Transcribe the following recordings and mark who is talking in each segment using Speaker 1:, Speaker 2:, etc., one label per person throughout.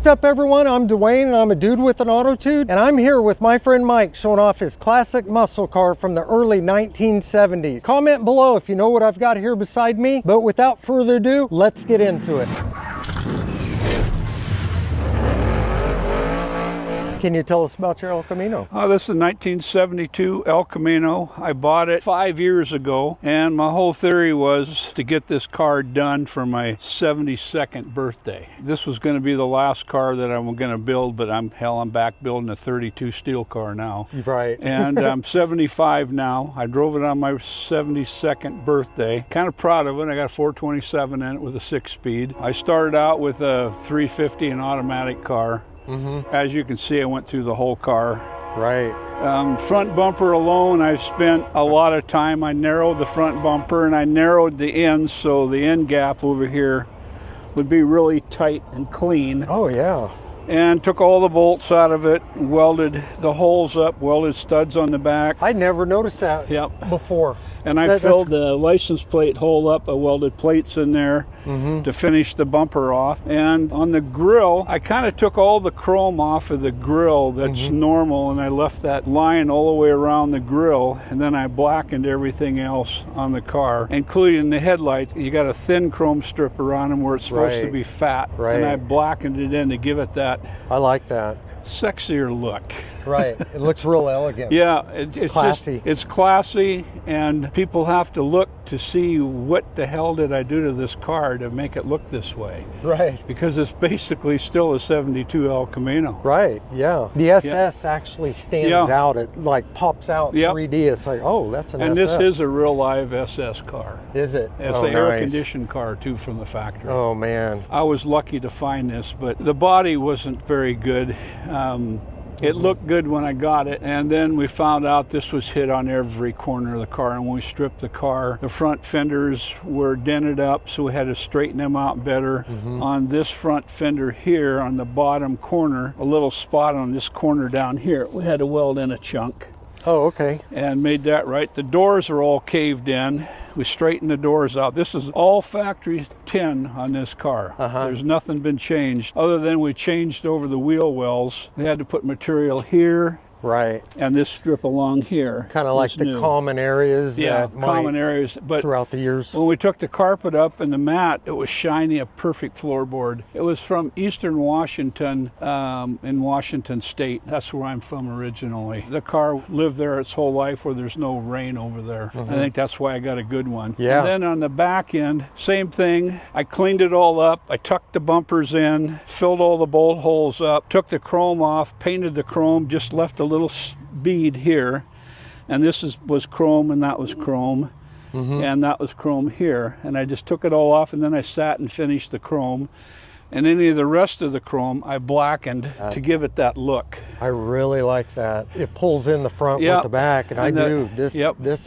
Speaker 1: What's up everyone, I'm Dwayne and I'm a dude with an Autotude, and I'm here with my friend Mike showing off his classic muscle car from the early 1970s. Comment below if you know what I've got here beside me, but without further ado, let's get into it. Can you tell us about your El Camino?
Speaker 2: This is a 1972 El Camino. I bought it 5 years ago, and my whole theory was to get this car done for my 72nd birthday. This was going to be the last car that I'm going to build, but I'm back building a 32 steel car now.
Speaker 1: Right.
Speaker 2: And I'm 75 now. I drove it on my 72nd birthday. Kind of proud of it. I got 427 in it with a 6-speed. I started out with a 350, an automatic car. As you can see, I went through the whole car.
Speaker 1: Right.
Speaker 2: Front bumper alone, I've spent a lot of time. I narrowed the front bumper and I narrowed the ends, so the end gap over here would be really tight and clean.
Speaker 1: Oh yeah.
Speaker 2: And took all the bolts out of it, welded the holes up, welded studs on the back.
Speaker 1: I never noticed that before.
Speaker 2: And I filled the license plate hole up. I welded plates in there to finish the bumper off. And on the grill, I kind of took all the chrome off of the grill that's normal, and I left that line all the way around the grill, and then I blackened everything else on the car, including the headlights. You got a thin chrome strip around them where it's supposed to be fat, and I blackened it in to give it that
Speaker 1: I like that
Speaker 2: sexier look.
Speaker 1: Right. It looks real elegant.
Speaker 2: Yeah, it's
Speaker 1: classy.
Speaker 2: It's classy, and people have to look to see what the hell did I do to this car to make it look this way.
Speaker 1: Right.
Speaker 2: Because it's basically still a 72 El Camino.
Speaker 1: Right, yeah. The SS actually stands out. It like pops out 3D. It's like, oh, that's an SS.
Speaker 2: And this is a real live SS car.
Speaker 1: Is it?
Speaker 2: It's an air-conditioned car, too, from the factory.
Speaker 1: Oh, man.
Speaker 2: I was lucky to find this, but the body wasn't very good. It looked good when I got it, and then we found out this was hit on every corner of the car, and when we stripped the car, the front fenders were dented up, so we had to straighten them out better. On this front fender here, on the bottom corner, a little spot on this corner down here, we had to weld in a chunk.
Speaker 1: Oh, okay.
Speaker 2: And made that right. The doors are all caved in. We straightened the doors out. This is all factory tin on this car. There's nothing been changed other than we changed over the wheel wells. We had to put material here.
Speaker 1: Right.
Speaker 2: And this strip along here.
Speaker 1: Kind of like the common areas.
Speaker 2: Yeah, common areas. But
Speaker 1: throughout the years.
Speaker 2: When we took the carpet up and the mat, it was shiny, a perfect floorboard. It was from Eastern Washington, in Washington State. That's where I'm from originally. The car lived there its whole life where there's no rain over there. I think that's why I got a good one.
Speaker 1: Yeah.
Speaker 2: And then on the back end, same thing. I cleaned it all up. I tucked the bumpers in, filled all the bolt holes up, took the chrome off, painted the chrome, just left a little bead here, and this was chrome, and that was chrome, and that was chrome here, and I just took it all off, and then I sat and finished the chrome, and any of the rest of the chrome I blackened to give it that look.
Speaker 1: I really like that. It pulls in the front with the back, and I do. This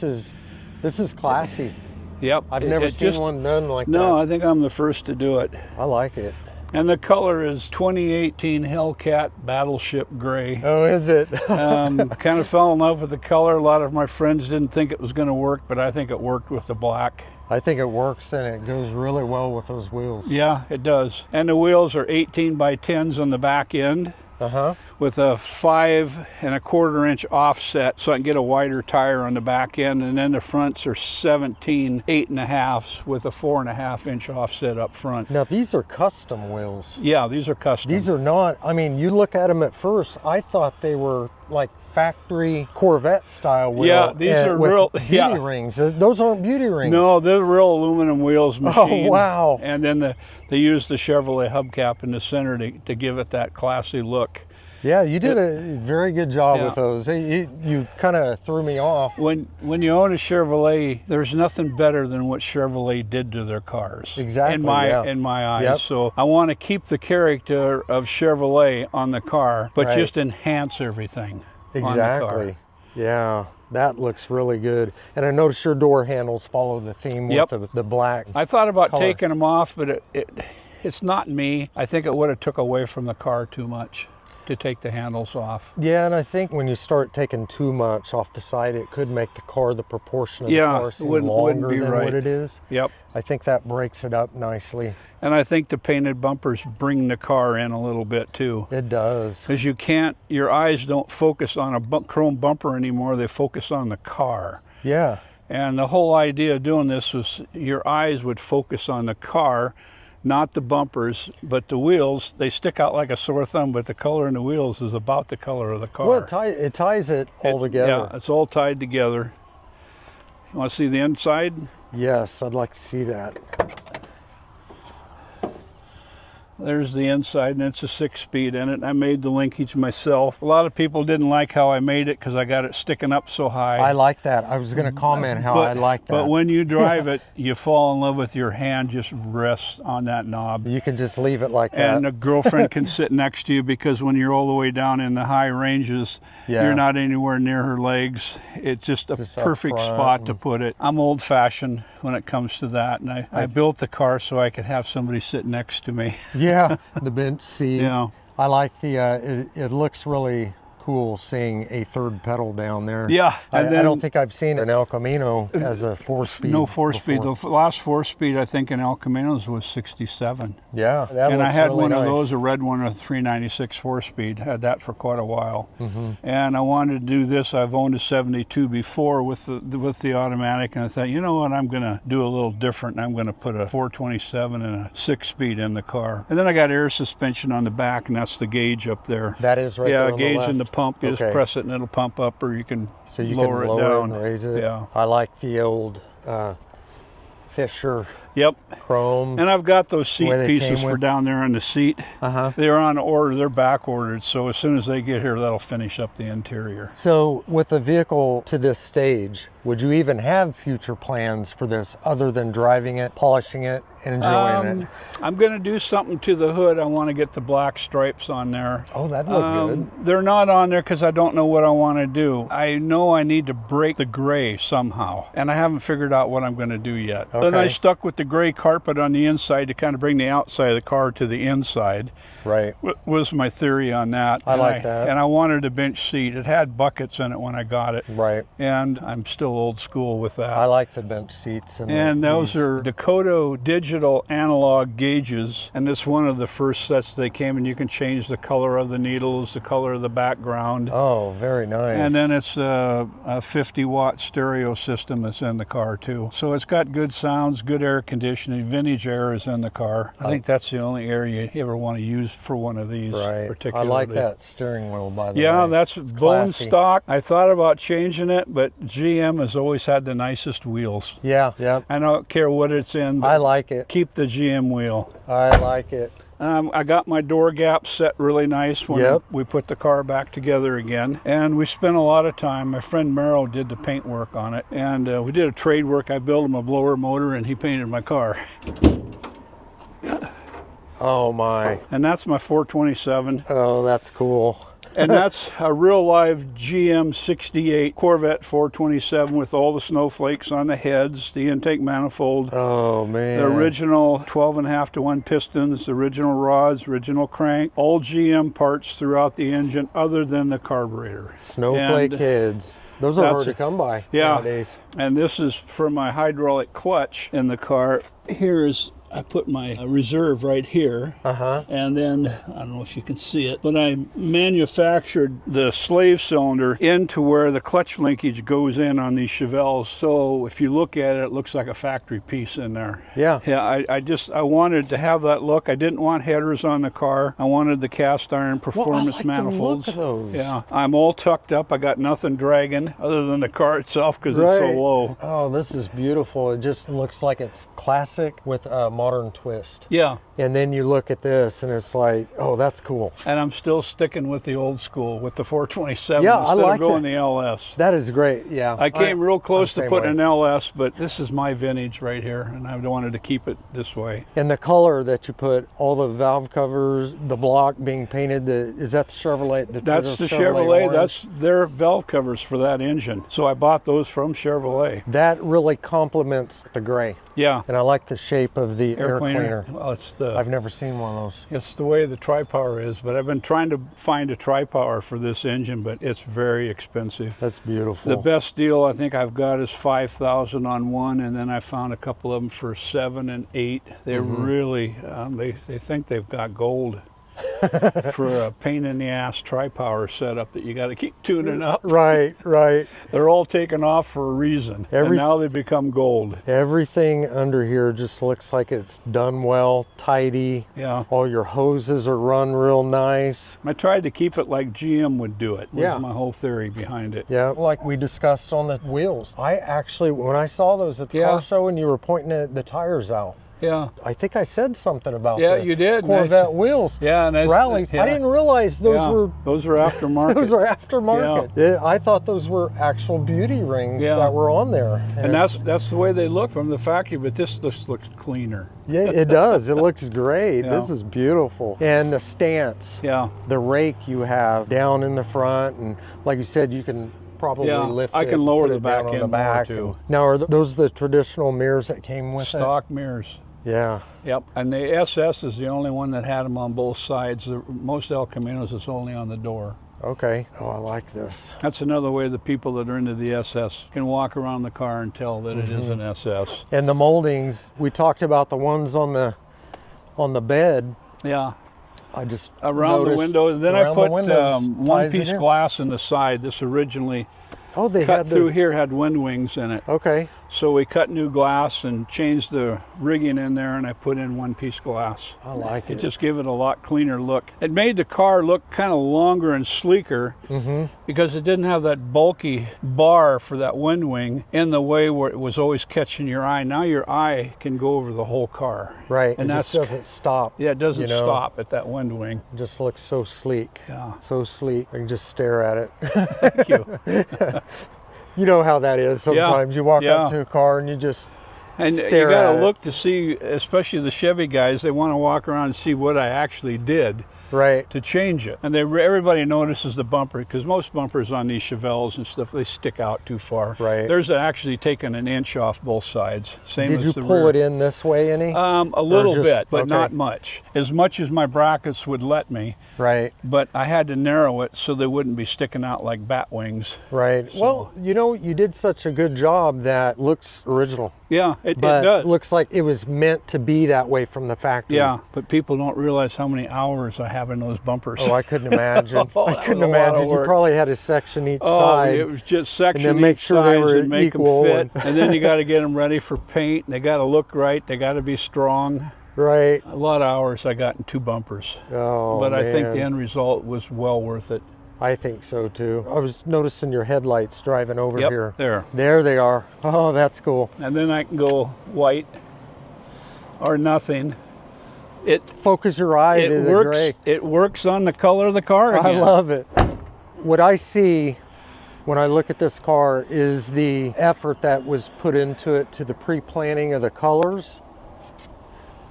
Speaker 1: is classy.
Speaker 2: Yep.
Speaker 1: I've never seen one done like that.
Speaker 2: No, I think I'm the first to do it.
Speaker 1: I like it.
Speaker 2: And the color is 2018 Hellcat Battleship Gray.
Speaker 1: Oh, is it?
Speaker 2: Kind of fell in love with the color. A lot of my friends didn't think it was going to work, but I think it worked with the black.
Speaker 1: I think it works, and it goes really well with those wheels.
Speaker 2: Yeah, it does. And the wheels are 18 by 10s on the back end. With a 5 1/4 inch offset, so I can get a wider tire on the back end, and then the fronts are 17 8.5s with a 4.5 inch offset up front.
Speaker 1: Now these are custom wheels.
Speaker 2: Yeah, these are custom.
Speaker 1: These are not, I mean, you look at them at first, I thought they were like factory Corvette style wheel.
Speaker 2: Yeah, these are real
Speaker 1: beauty rings. Those aren't beauty rings.
Speaker 2: No, they're real aluminum wheels machined.
Speaker 1: Oh, wow.
Speaker 2: And then they used the Chevrolet hubcap in the center to give it that classy look.
Speaker 1: Yeah, you did a very good job with those. You kind of threw me off.
Speaker 2: When you own a Chevrolet, there's nothing better than what Chevrolet did to their cars.
Speaker 1: Exactly.
Speaker 2: In my eyes. So I want to keep the character of Chevrolet on the car, but just enhance everything.
Speaker 1: Exactly. Yeah, that looks really good. And I noticed your door handles follow the theme with the black.
Speaker 2: I thought about taking them off, but it's not me. I think it would have took away from the car too much. to take the handles off.
Speaker 1: Yeah, and I think when you start taking too much off the side, it could make the car, the proportion of the car seem longer than what it is.
Speaker 2: Yep.
Speaker 1: I think that breaks it up nicely.
Speaker 2: And I think the painted bumpers bring the car in a little bit too.
Speaker 1: It does.
Speaker 2: Because your eyes don't focus on a chrome bumper anymore, they focus on the car.
Speaker 1: Yeah.
Speaker 2: And the whole idea of doing this was your eyes would focus on the car, not the bumpers, but the wheels. They stick out like a sore thumb, but the color in the wheels is about the color of the car.
Speaker 1: Well, it ties it all together.
Speaker 2: Yeah, it's all tied together. You want to see the inside?
Speaker 1: Yes, I'd like to see that.
Speaker 2: There's the inside, and it's a 6-speed in it. I made the linkage myself. A lot of people didn't like how I made it because I got it sticking up so high.
Speaker 1: I like that. I was going to comment how I like that.
Speaker 2: But when you drive it, you fall in love with your hand just rests on that knob.
Speaker 1: You can just leave it like that.
Speaker 2: And a girlfriend can sit next to you because when you're all the way down in the high ranges, you're not anywhere near her legs. It's just a perfect spot to put it. I'm old-fashioned when it comes to that, and I built the car so I could have somebody sit next to me.
Speaker 1: Yeah, the bench seat.
Speaker 2: Yeah.
Speaker 1: I like the, it looks really cool seeing a third pedal down there.
Speaker 2: Yeah. And
Speaker 1: I don't think I've seen an El Camino as a 4-speed.
Speaker 2: No 4-speed. The last 4-speed I think in El Caminos was 67.
Speaker 1: Yeah, that
Speaker 2: and
Speaker 1: looks
Speaker 2: I had
Speaker 1: really
Speaker 2: one
Speaker 1: nice.
Speaker 2: of those, a red one, a 396 4-speed. Had that for quite a while. And I wanted to do this. I've owned a 72 before with the automatic, and I thought, you know what, I'm going to do a little different. I'm going to put a 427 and a 6-speed in the car. And then I got air suspension on the back, and that's the gauge up there.
Speaker 1: That is right there on the
Speaker 2: gauge
Speaker 1: left.
Speaker 2: in the pump. You just press it and it'll pump up, or you can
Speaker 1: lower
Speaker 2: it down
Speaker 1: and raise it.
Speaker 2: Yeah.
Speaker 1: I like the old Fisher chrome.
Speaker 2: And I've got those seat pieces for down there on the seat. They're on order. They're back ordered. So as soon as they get here, that'll finish up the interior.
Speaker 1: So with the vehicle to this stage, would you even have future plans for this other than driving it, polishing it, and enjoying it?
Speaker 2: I'm going to do something to the hood. I want to get the black stripes on there.
Speaker 1: Oh, that'd look good.
Speaker 2: They're not on there because I don't know what I want to do. I know I need to break the gray somehow, and I haven't figured out what I'm going to do yet.
Speaker 1: Okay.
Speaker 2: Then I stuck with the gray carpet on the inside to kind of bring the outside of the car to the inside.
Speaker 1: Right.
Speaker 2: Was my theory on that.
Speaker 1: I like that.
Speaker 2: And I wanted a bench seat. It had buckets in it when I got it.
Speaker 1: Right.
Speaker 2: And I'm still old school with that.
Speaker 1: I like the bench seats.
Speaker 2: And those are Dakota digital analog gauges, and it's one of the first sets they came, and you can change the color of the needles, the color of the background.
Speaker 1: Oh, very nice.
Speaker 2: And then it's a 50-watt stereo system that's in the car too. So it's got good sounds, good air conditioning, vintage air is in the car. I think that's the only air you ever want to use for one of these.
Speaker 1: Right.
Speaker 2: Particularly.
Speaker 1: I like that steering wheel, by the way.
Speaker 2: Yeah, that's bone stock. I thought about changing it, but GM has always had the nicest wheels.
Speaker 1: Yeah, yeah.
Speaker 2: I don't care what it's in. But
Speaker 1: I like it.
Speaker 2: Keep the GM wheel.
Speaker 1: I like it.
Speaker 2: I got my door gaps set really nice when we put the car back together again. And we spent a lot of time. My friend Merrill did the paint work on it. And we did a trade work. I built him a blower motor and he painted my car.
Speaker 1: Oh my.
Speaker 2: And that's my 427.
Speaker 1: Oh, that's cool.
Speaker 2: And that's a real live GM 68 Corvette 427 with all the snowflakes on the heads, the intake manifold.
Speaker 1: Oh man.
Speaker 2: The original 12.5 to 1 pistons, the original rods, original crank, all GM parts throughout the engine other than the carburetor.
Speaker 1: Snowflake heads. Those are hard to come by nowadays.
Speaker 2: And this is for my hydraulic clutch in the car. Here's I put my reserve right here, and then, I don't know if you can see it, but I manufactured the slave cylinder into where the clutch linkage goes in on these Chevelles. So if you look at it, it looks like a factory piece in there.
Speaker 1: Yeah.
Speaker 2: Yeah, I wanted to have that look. I didn't want headers on the car. I wanted the cast iron performance manifolds.
Speaker 1: The look of those.
Speaker 2: Yeah, I'm all tucked up. I got nothing dragging other than the car itself because it's so low.
Speaker 1: Oh, this is beautiful. It just looks like it's classic with a modern twist.
Speaker 2: Yeah.
Speaker 1: And then you look at this and it's like, oh, that's cool.
Speaker 2: And I'm still sticking with the old school with the 427
Speaker 1: instead
Speaker 2: of going the LS.
Speaker 1: That is great. Yeah.
Speaker 2: I came real close to putting an LS, but this is my vintage right here, and I wanted to keep it this way.
Speaker 1: And the color that you put, all the valve covers, the block being painted, is that the Chevrolet?
Speaker 2: That's the Chevrolet. That's their valve covers for that engine. So I bought those from Chevrolet.
Speaker 1: That really complements the gray.
Speaker 2: Yeah.
Speaker 1: And I like the shape of the The air cleaner.
Speaker 2: Well,
Speaker 1: I've never seen one of those.
Speaker 2: it's the way the tri-power is, but I've been trying to find a tri-power for this engine, but it's very expensive.
Speaker 1: That's beautiful.
Speaker 2: The best deal I think I've got is 5,000 on one, and then I found a couple of them for 7 and 8. They're really, they think they've got gold for a pain in the ass tri-power setup that you got to keep tuning up.
Speaker 1: Right, right.
Speaker 2: They're all taken off for a reason, and now they become gold.
Speaker 1: Everything under here just looks like it's done well, tidy.
Speaker 2: Yeah.
Speaker 1: All your hoses are run real nice.
Speaker 2: I tried to keep it like GM would do it.
Speaker 1: Yeah.
Speaker 2: Was my whole theory behind it.
Speaker 1: Yeah, like we discussed on the wheels. I actually, when I saw those at the car show and you were pointing at the tires out,
Speaker 2: yeah,
Speaker 1: I think I said something about
Speaker 2: the
Speaker 1: you did. Corvette wheels.
Speaker 2: Yeah, nice.
Speaker 1: Rallies.
Speaker 2: Yeah.
Speaker 1: I didn't realize those were
Speaker 2: aftermarket.
Speaker 1: those are aftermarket. Yeah, I thought those were actual beauty rings that were on there.
Speaker 2: And that's the way they look from the factory, but this looks cleaner.
Speaker 1: Yeah, it does. It looks great.
Speaker 2: Yeah.
Speaker 1: This is beautiful. And the stance.
Speaker 2: Yeah.
Speaker 1: The rake you have down in the front, and like you said, you can probably lift it.
Speaker 2: I can lower the back
Speaker 1: down
Speaker 2: end
Speaker 1: on the back
Speaker 2: more too.
Speaker 1: Now, are those the traditional mirrors that came with
Speaker 2: stock mirrors?
Speaker 1: Yeah.
Speaker 2: Yep. And the SS is the only one that had them on both sides. Most El Caminos is only on the door.
Speaker 1: Okay. Oh, I like this.
Speaker 2: That's another way the people that are into the SS can walk around the car and tell that it is an SS.
Speaker 1: And the moldings, we talked about the ones on the bed.
Speaker 2: Yeah.
Speaker 1: I just
Speaker 2: around the window. And then I put one-piece glass in the side. This originally cut through here had wind wings in it.
Speaker 1: Okay.
Speaker 2: So we cut new glass and changed the rigging in there, and I put in one-piece glass.
Speaker 1: I like it.
Speaker 2: It just gave it a lot cleaner look. It made the car look kind of longer and sleeker because it didn't have that bulky bar for that wind wing in the way where it was always catching your eye. Now your eye can go over the whole car.
Speaker 1: Right, and that doesn't stop.
Speaker 2: Yeah, it doesn't stop at that wind wing.
Speaker 1: It just looks so sleek.
Speaker 2: Yeah.
Speaker 1: So sleek. I can just stare at it.
Speaker 2: Thank you.
Speaker 1: You know how that is sometimes. You walk up to a car and you just stare
Speaker 2: you got
Speaker 1: at
Speaker 2: to
Speaker 1: it.
Speaker 2: look to see, especially the Chevy guys, they want to walk around and see what I actually did.
Speaker 1: Right.
Speaker 2: To change it. And everybody notices the bumper, because most bumpers on these Chevelles and stuff, they stick out too far.
Speaker 1: Right.
Speaker 2: There's actually taken an inch off both sides. Same
Speaker 1: Did
Speaker 2: as
Speaker 1: you
Speaker 2: the
Speaker 1: pull
Speaker 2: rear.
Speaker 1: it in this way any?
Speaker 2: A little bit, but
Speaker 1: okay.
Speaker 2: not much. As my brackets would let me.
Speaker 1: Right.
Speaker 2: But I had to narrow it so they wouldn't be sticking out like bat wings.
Speaker 1: Right.
Speaker 2: So.
Speaker 1: Well, you did such a good job that looks original.
Speaker 2: Yeah, it
Speaker 1: but
Speaker 2: does.
Speaker 1: It looks like it was meant to be that way from the factory.
Speaker 2: Yeah, but people don't realize how many hours I have in those bumpers.
Speaker 1: Oh, I couldn't imagine. I couldn't imagine. You probably had a section each side.
Speaker 2: It was just section
Speaker 1: and then make sure they were
Speaker 2: and make
Speaker 1: equal
Speaker 2: them fit. And then you got to get them ready for paint. They got to look right. They got to be strong.
Speaker 1: Right.
Speaker 2: A lot of hours I got in 2 bumpers.
Speaker 1: Oh,
Speaker 2: but
Speaker 1: man.
Speaker 2: I think the end result was well worth it.
Speaker 1: I think so too. I was noticing your headlights driving over here.
Speaker 2: There
Speaker 1: they are. Oh, that's cool.
Speaker 2: And then I can go white or nothing.
Speaker 1: Focus your eye to the gray.
Speaker 2: It works on the color of the car again.
Speaker 1: I love it. What I see when I look at this car is the effort that was put into it, to the pre-planning of the colors,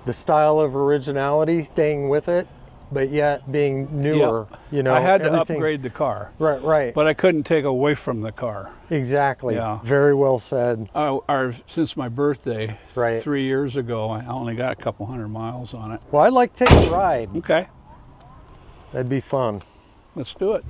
Speaker 1: the style of originality, staying with it, but yet being newer.
Speaker 2: Yeah. I had to upgrade the car.
Speaker 1: Right.
Speaker 2: But I couldn't take away from the car.
Speaker 1: Exactly.
Speaker 2: Yeah.
Speaker 1: Very well said.
Speaker 2: Since my birthday, 3 years ago, I only got a couple 100 miles on it.
Speaker 1: Well, I'd like to take a ride.
Speaker 2: Okay.
Speaker 1: That'd be fun.
Speaker 2: Let's do it.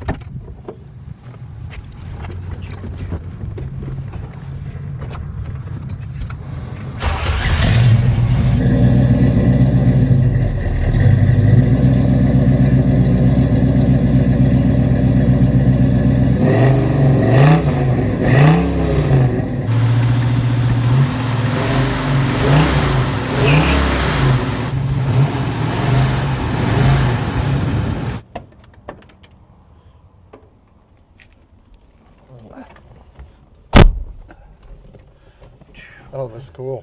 Speaker 1: Oh, that's cool.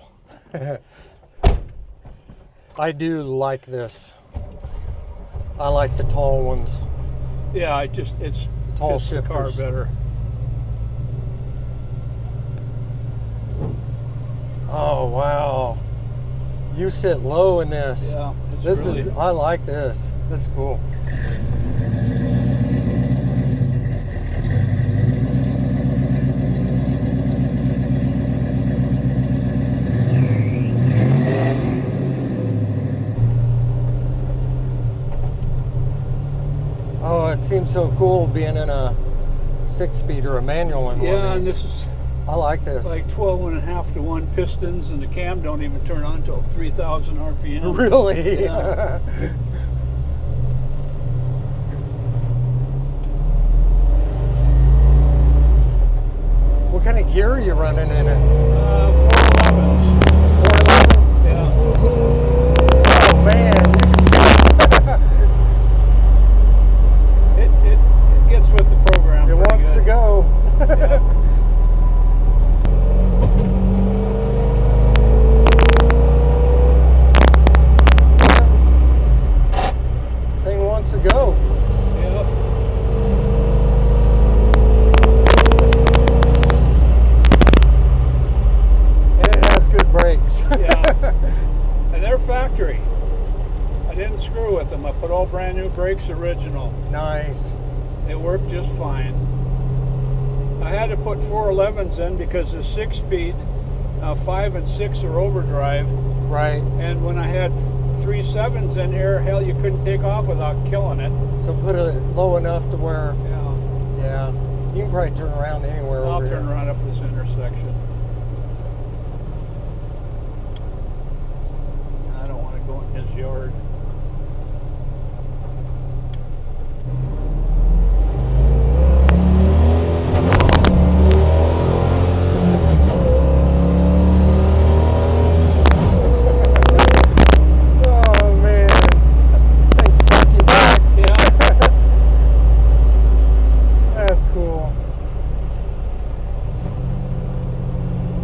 Speaker 1: I do like this. I like the tall ones.
Speaker 2: Yeah, it's
Speaker 1: tall
Speaker 2: fits the car
Speaker 1: shifters.
Speaker 2: better.
Speaker 1: Oh, wow. You sit low in this.
Speaker 2: Yeah,
Speaker 1: I like this. That's cool. seems so cool being in a 6-speed or a manual in
Speaker 2: Yeah,
Speaker 1: one
Speaker 2: and
Speaker 1: of
Speaker 2: this
Speaker 1: these.
Speaker 2: is
Speaker 1: I like this.
Speaker 2: like 12.5 to 1 pistons, and the cam don't even turn on until 3,000 RPM.
Speaker 1: Really?
Speaker 2: Yeah.
Speaker 1: What kind of gear are you running in it?
Speaker 2: 411s.
Speaker 1: 411?
Speaker 2: Yeah.
Speaker 1: Oh man.
Speaker 2: It gets with the program.
Speaker 1: It wants to go.
Speaker 2: Yeah.
Speaker 1: Thing wants to go.
Speaker 2: Yep.
Speaker 1: And it has good brakes.
Speaker 2: Yeah. And they're factory. I didn't screw with them. I put all brand new brakes, original.
Speaker 1: Nice.
Speaker 2: It worked just fine. I had to put 411s in because the 6-speed, 5 and 6 are overdrive.
Speaker 1: Right.
Speaker 2: And when I had 3 7s in here, hell, you couldn't take off without killing it.
Speaker 1: So put it low enough to where,
Speaker 2: Yeah.
Speaker 1: yeah, you can probably turn around anywhere
Speaker 2: I'll
Speaker 1: over
Speaker 2: turn
Speaker 1: here.
Speaker 2: around up this intersection. I don't want to go in his yard.
Speaker 1: Oh man, they suck you back.
Speaker 2: Yeah.
Speaker 1: That's cool.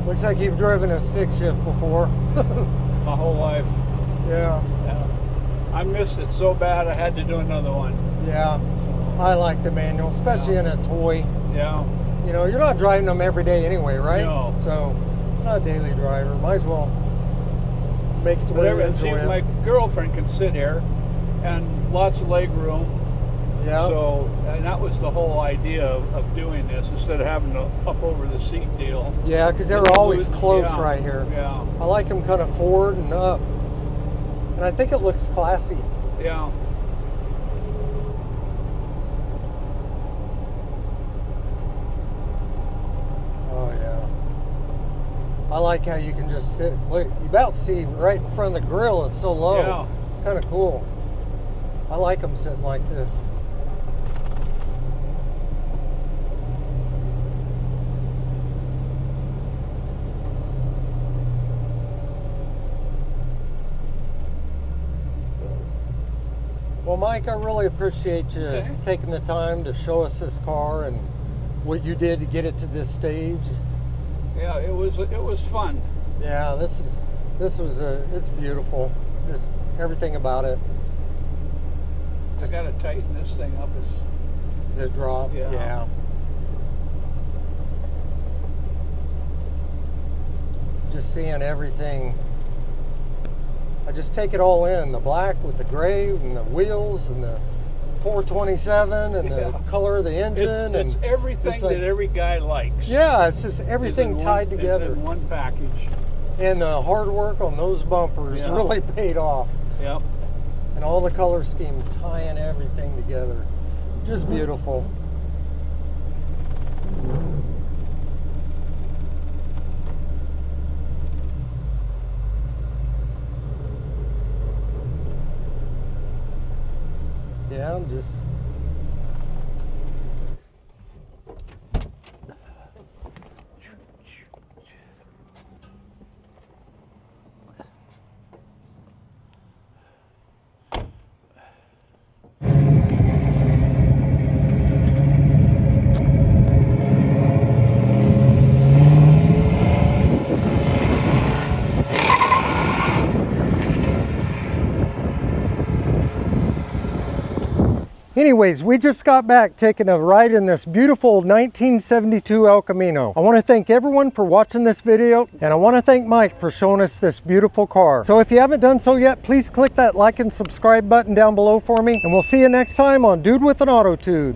Speaker 1: Looks like you've driven a stick shift before.
Speaker 2: My whole life.
Speaker 1: Yeah,
Speaker 2: Yeah. I missed it so bad I had to do another one.
Speaker 1: yeah.
Speaker 2: So,
Speaker 1: I like the manual, especially in a toy.
Speaker 2: yeah.
Speaker 1: You know, you're not driving them every day anyway, right?
Speaker 2: No.
Speaker 1: So it's not a daily driver. Might as well make it to
Speaker 2: Whatever.
Speaker 1: where you
Speaker 2: And see,
Speaker 1: enjoy
Speaker 2: my
Speaker 1: it.
Speaker 2: girlfriend can sit here and lots of leg room.
Speaker 1: Yeah.
Speaker 2: So, and that was the whole idea of doing this instead of having to up over the seat deal.
Speaker 1: Yeah, because they
Speaker 2: And
Speaker 1: were
Speaker 2: then
Speaker 1: always
Speaker 2: move-
Speaker 1: close
Speaker 2: yeah,
Speaker 1: right here.
Speaker 2: Yeah.
Speaker 1: I like them kind of forward and up. And I think it looks classy.
Speaker 2: Yeah.
Speaker 1: Oh yeah. I like how you can just sit. Look, you about see right in front of the grill. It's so low.
Speaker 2: Yeah.
Speaker 1: It's kind of cool. I like them sitting like this. Well, Mike, I really appreciate you
Speaker 2: Okay.
Speaker 1: taking the time to show us this car and what you did to get it to this stage.
Speaker 2: Yeah. It was fun.
Speaker 1: Yeah, it's beautiful. Just everything about it.
Speaker 2: I got to tighten this thing up.
Speaker 1: Does it drop?
Speaker 2: Yeah.
Speaker 1: Just seeing everything. I just take it all in. The black with the gray and the wheels and the 427 and the color of the engine.
Speaker 2: It's
Speaker 1: and
Speaker 2: everything
Speaker 1: it's like-
Speaker 2: that every guy likes.
Speaker 1: yeah, it's just
Speaker 2: Is
Speaker 1: everything
Speaker 2: in
Speaker 1: tied
Speaker 2: one,
Speaker 1: together.
Speaker 2: is in one package.
Speaker 1: And the hard work on those bumpers
Speaker 2: Yeah.
Speaker 1: really paid off.
Speaker 2: Yep.
Speaker 1: And all the color scheme tying everything together. Just beautiful. Yeah, I'm just Anyways, we just got back taking a ride in this beautiful 1972 El Camino. I want to thank everyone for watching this video, and I want to thank Mike for showing us this beautiful car. So if you haven't done so yet, please click that like and subscribe button down below for me, and we'll see you next time on Dude with an Autotude.